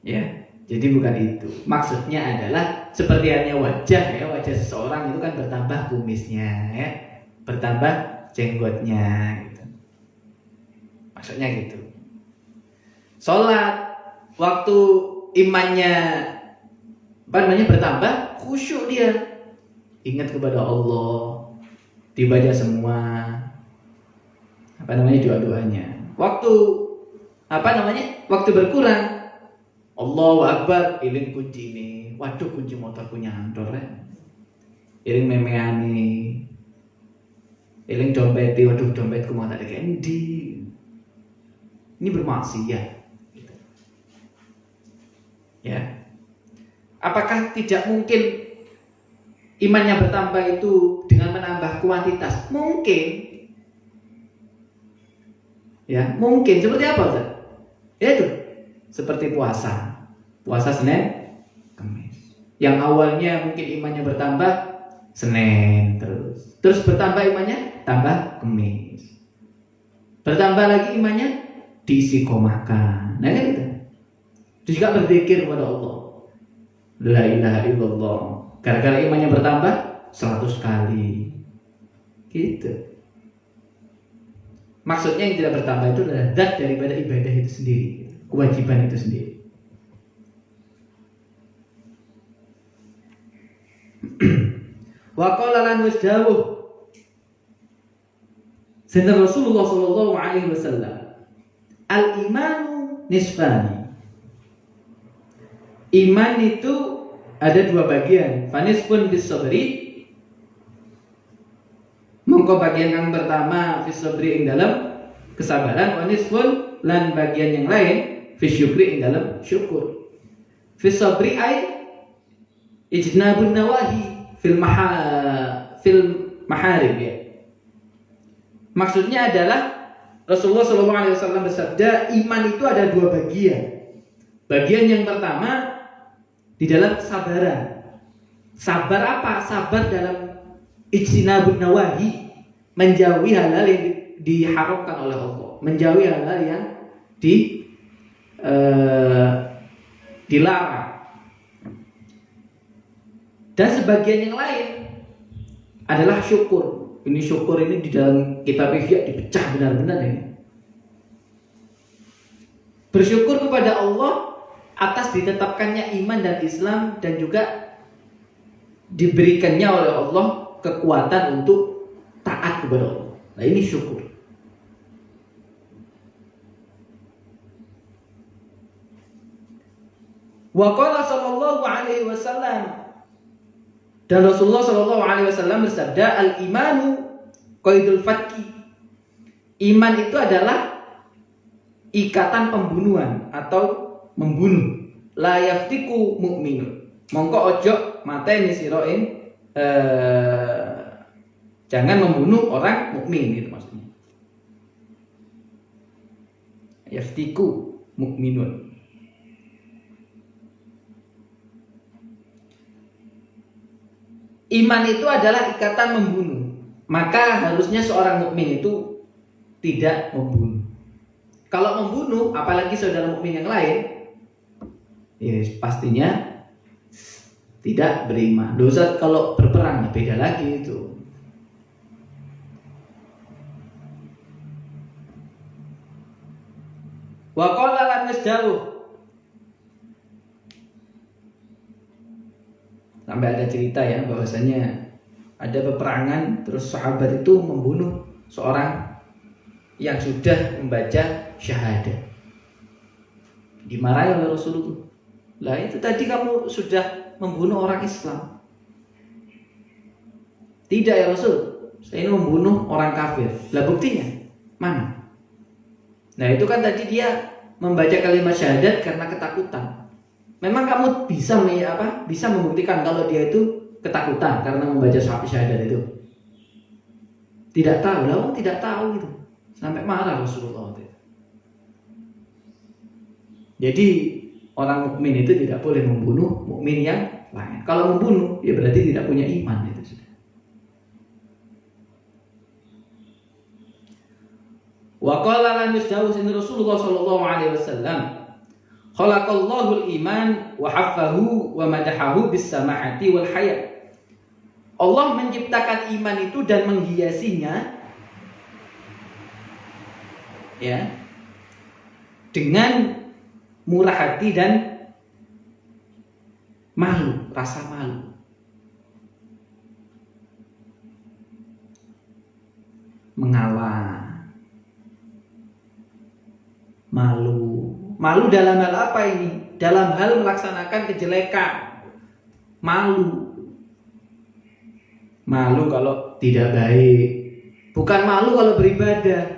Ya, jadi bukan itu. Maksudnya adalah seperti halnya wajah ya, wajah seseorang itu kan bertambah kumisnya ya, bertambah jenggotnya gitu. Maksudnya gitu. Sholat waktu imannya bertambah, khusyuk dia, ingat kepada Allah, dibaca semua doa-doanya. Waktu berkurang, Allahu Akbar, iling kunci ini, waduh kunci motorku nyantol ya, iling memeani, iling dompeti, waduh dompetku mau tak kendi. Ini bermaksiat. Ya, apakah tidak mungkin imannya bertambah itu dengan menambah kuantitas? Mungkin. Ya, mungkin. Seperti apa, Ustaz? Ya itu, seperti puasa Senin, Kamis. Yang awalnya mungkin imannya bertambah Senin terus bertambah imannya tambah Kamis. Bertambah lagi imannya diistiqomahkan. Nah kan itu. Terus juga berzikir kepada Allah. La ilaha illallah. Gara-gara imannya bertambah 100 kali. Gitu. Maksudnya yang tidak bertambah itu adalah zat daripada ibadah itu sendiri, kewajiban itu sendiri. Wa qala lan wasdawuh Sayyidina Rasulullah sallallahu alaihi wasallam, al-imanu nisfani. Iman itu ada 2 bagian. Fanisfun fis sabri, mongko bagian yang pertama fis sabri ing dalam kesabaran, wanisfun lan bagian yang lain fis syukri ing dalam syukur. Fis sabri ay ijnabun nawahi fil maharib ya. Maksudnya adalah Rasulullah SAW bersabda, iman itu ada 2 bagian. Bagian yang pertama di dalam kesabaran. Sabar apa? Sabar dalam ijtinabun nawahi, menjauhi hal-hal yang diharamkan oleh Allah, menjauhi hal-hal yang dilarang. Dan sebagian yang lain adalah syukur. Ini syukur ini di dalam kitab Ihya dipecah benar-benar ini. Bersyukur kepada Allah atas ditetapkannya iman dan Islam, dan juga diberikannya oleh Allah kekuatan untuk taat kepada Allah. Nah ini syukur. Wa qala sallallahu alaihi wasallam, dan Rasulullah sallallahu alaihi wasallam bersabda, al-imanu qaidul fatki. Iman itu adalah ikatan pembunuhan atau membunuh. La yaftiku mu'minun. Mongko ojo mateni sira ing jangan membunuh orang mukmin, gitu maksudnya. Yaftiku mu'minun. Iman itu adalah ikatan membunuh. Maka harusnya seorang mukmin itu tidak membunuh. Kalau membunuh, apalagi saudara mukmin yang lain, ya pastinya tidak beriman. Dosa kalau berperang beda lagi itu. Wa qala lan wasdawuh. Sampai ada cerita ya bahwasanya ada peperangan, terus sahabat itu membunuh seorang yang sudah membaca syahadat. Dimarahi oleh Rasulullah. Lah itu tadi kamu sudah membunuh orang Islam. Tidak ya Rasul, saya ini membunuh orang kafir. Lah buktinya mana? Nah itu kan tadi dia membaca kalimat syahadat karena ketakutan. Memang kamu bisa membuktikan kalau dia itu ketakutan karena membaca syahadat itu? Tidak tahu, lah tidak tahu gitu. Sampai marah Rasulullah itu. Jadi orang mukmin itu tidak boleh membunuh mukmin yang lain. Kalau membunuh, ya berarti tidak punya iman itu sudah. Wa qala lan yusdawu sin Rasulullah sallallahu alaihi wasallam khalaqallahu al-iman wa haffahu wa madahahu bis samahati wal haya. Allah menciptakan iman itu dan menghiasinya ya dengan murah hati dan malu, rasa malu. Mengalah. Malu dalam hal apa ini? Dalam hal melaksanakan kejelekan. Malu kalau tidak baik. Bukan malu kalau beribadah.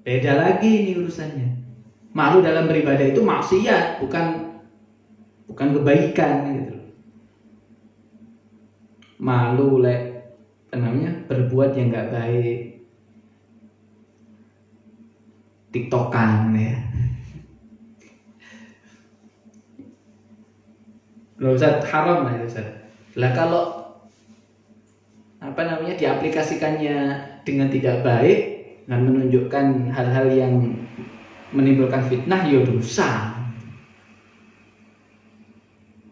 Beda lagi ini urusannya. Malu dalam beribadah itu maksiat, bukan kebaikan gitu. Malu berbuat yang nggak baik. TikTokan ya. Loh Ustaz, haram lah Ustaz. Lah kalau diaplikasikannya dengan tidak baik dan menunjukkan hal-hal yang menimbulkan fitnah, ya dosa.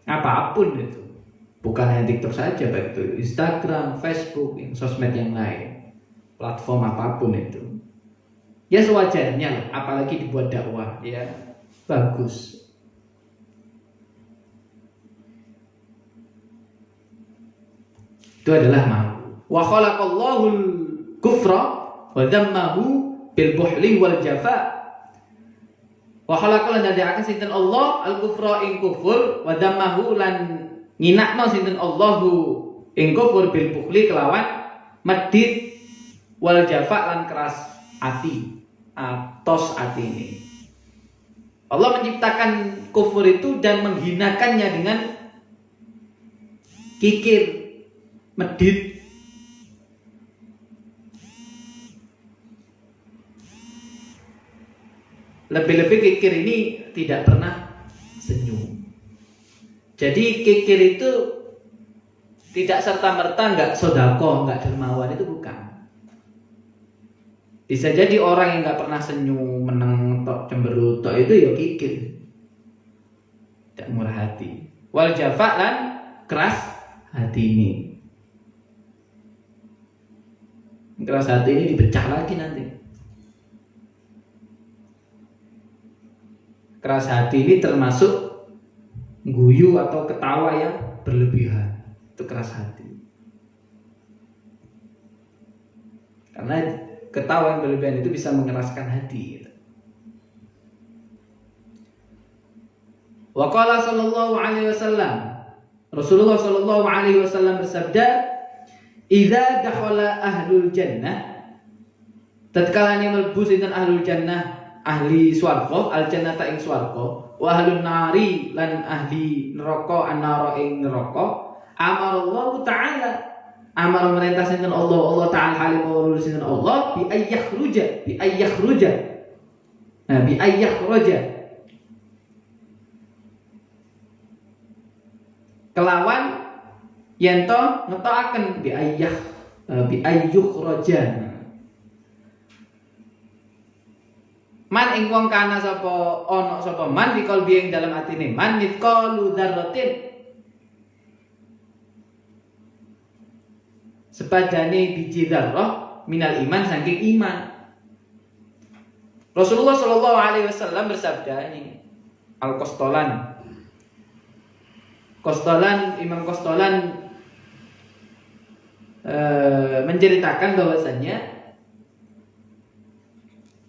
Apapun itu. Bukan hanya TikTok saja, baik itu Instagram, Facebook, sosmed yang lain. Platform apapun itu. Ya sewajarnya lah, apalagi dibuat dakwah, ya bagus. Itu adalah malu. Wa khalaqallahu al-kufra wa dhammahu bil buhli wal jafa. Wa khalaqal lan dadiaken sinten Allah al-kufra ing kufur wa dhammahu lan nginakno sinten Allahu ing kufur bil buhli kelawan medit wal jafa lan keras ati. Atos hati ini. Allah menciptakan kufur itu dan menghinakannya dengan kikir, medit. Lebih-lebih kikir ini tidak pernah senyum. Jadi kikir itu tidak serta-merta nggak sodako, nggak dermawan, itu bukan. Bisa jadi orang yang nggak pernah senyum, meneng, tok, cemberut, tok itu ya kikir, tidak murah hati. Wal jafa lan keras hati ini. Keras hati ini dipecah lagi nanti. Keras hati ini termasuk guyu atau ketawa yang berlebihan. Itu keras hati. Karena ketawa yang berlebihan itu bisa mengeraskan hati. Wa qala sallallahu alaihi wasallam, Rasulullah sallallahu alaihi wasallam bersabda, "Idza dakhala ahlul jannah," tatkala mlebu sinten ahlul jannah, ahli swarga, al jannata ing swarga, wa ahlun nari lan ahli neraka, an-nara ing neraka, amarallahu ta'ala, amar merintah sinten Allah Ta'ala halim wa sinten Allah bi ayyakhruja. Nah, bi ayyakhruja kelawan yento ngetoaken bi ayyukhraja. Man ing wong kana sapa ana sapa man fi qalbi ing dalam atine man mithqalu dzarratin, sepadane biji dzarrah minal iman, saking iman. Rasulullah Shallallahu Alaihi Wasallam bersabda, ini Al-Qastolan, Imam Qastolan menceritakan bahwasannya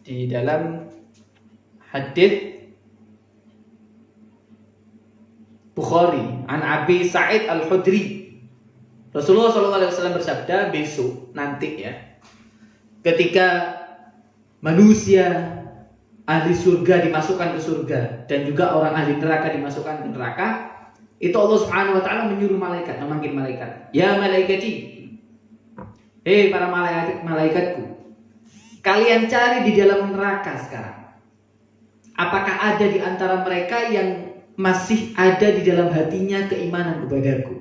di dalam hadits Bukhari an Abi Sa'id Al-Khudri, Rasulullah SAW bersabda, besok nanti ya, ketika manusia ahli surga dimasukkan ke surga dan juga orang ahli neraka dimasukkan ke neraka, itu Allah Subhanahu wa taala menyuruh malaikat, memanggil malaikat, ya malaikati, hei para malaikatku, kalian cari di dalam neraka sekarang, apakah ada di antara mereka yang masih ada di dalam hatinya keimanan kepadaku.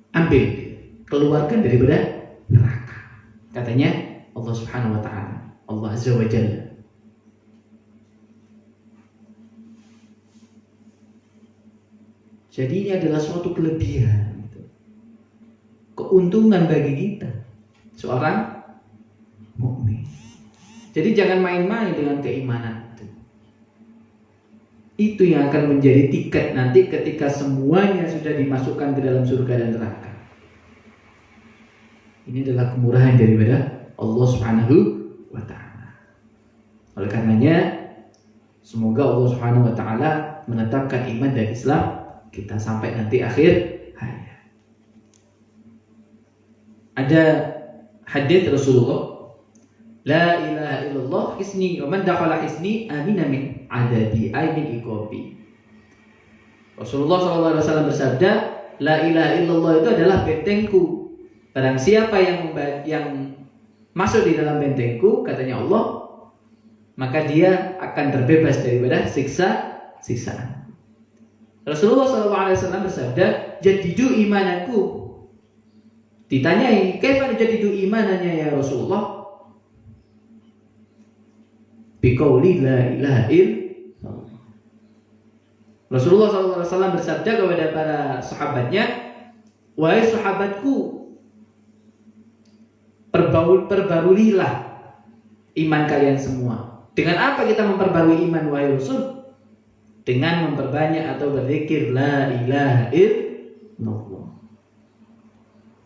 Ambil, keluarkan daripada neraka. Katanya Allah Subhanahu wa taala, Allah Azza wa Jalla. Jadi ini adalah suatu kelebihan, keuntungan bagi kita seorang mukmin. Jadi jangan main-main dengan keimanan. Itu yang akan menjadi tiket nanti ketika semuanya sudah dimasukkan ke dalam surga dan neraka. Ini adalah kemurahan daripada Allah Subhanahu wa taala. Oleh karenanya, semoga Allah Subhanahu wa taala menetapkan iman dan Islam kita sampai nanti akhir hayat. Ada hadits Rasulullah, la ilaha illallah hisni wa man dakhala hisni amina min adabi aimin iqabi. Rasulullah SAW bersabda, la ilaha illallah itu adalah bentengku. Barang siapa yang masuk di dalam bentengku, katanya Allah, maka dia akan terbebas daripada siksaan. Rasulullah SAW bersabda, jadidu imananku. Ditanyai, kaifa jadidu imanannya ya Rasulullah? Biqauli la ilaha illallah. Rasulullah SAW bersabda kepada para sahabatnya, wahai sahabatku, perbarulilah iman kalian semua. Dengan apa kita memperbarui iman, wahai Rasul? Dengan memperbanyak atau berzikir la ilaha illallah.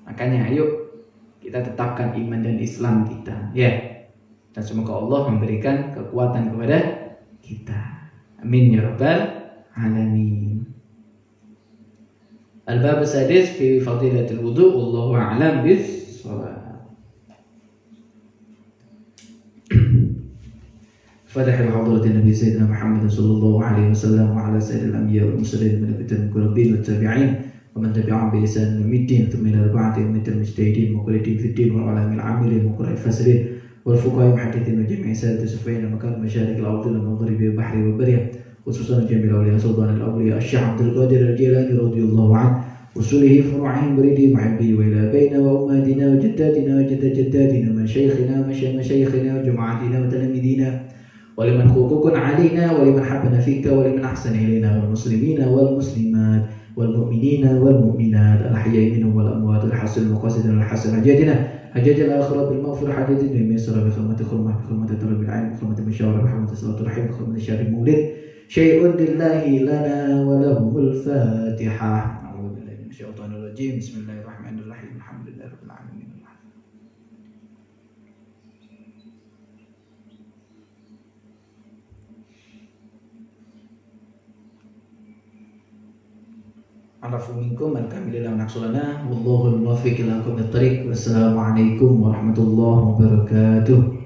Makanya ayo kita tetapkan iman dan Islam kita, ya. Dan semoga Allah memberikan kekuatan kepada kita. Amin ya rabbal alamin. Al-bab as-sadis fi fadilatul wudu, wallahu a'lam bis-shawab. Fatihah hadratin Nabi Sayyidina Muhammad sallallahu alaihi wasallam wa ala sayyidil anbiya wal mursalin min al-kitab al-qurabin wat tabi'in wa man tabi'ahum bi ihsan ila yaumiddin thumma ila arba'ati ummatil mujtahidin wa qulati fid din wal ulama'il 'amilin wa qura'il fasirin والفقهاء المحدثين وجميع سادة السفيان ومكان مشارق الأرض والمغرب والبحر والبر خصوصا جميع الأولياء سلطان الأولياء الشيخ عبد القادر الجيلاني رضي الله عنه وصوله فروعهم بريدي محبي وإلى بين وأمهاتنا وجداتنا وجد جداتنا ومشايخنا مشايخنا وجماعتنا وتلاميذنا ولمن حقوق علينا ولمن حبنا فيك ولمن أحسن إلينا والمسلمين والمسلمات والمؤمنين والمؤمنات الأحياء منهم والأموات الحسن المقاصد الحسن حجاج الآخرة بالمغفرة حجاج الميسرة بخدمة خرمة بخدمة طلب العلم بخدمة المشاورة بخدمة صلاة الرحم بخدمة شهر المولد شيء لله لنا ولهم الفاتحة. أعوذ بالله من الشيطان الرجيم. بسم الله الرحمن الرحيم. الحمد لله رب العالمين. Alafu minkum man kamilina wa naqsulana wallahu al-muwaffiq ila aqwamit thariq. Wassalamualaikum warahmatullahi wabarakatuh.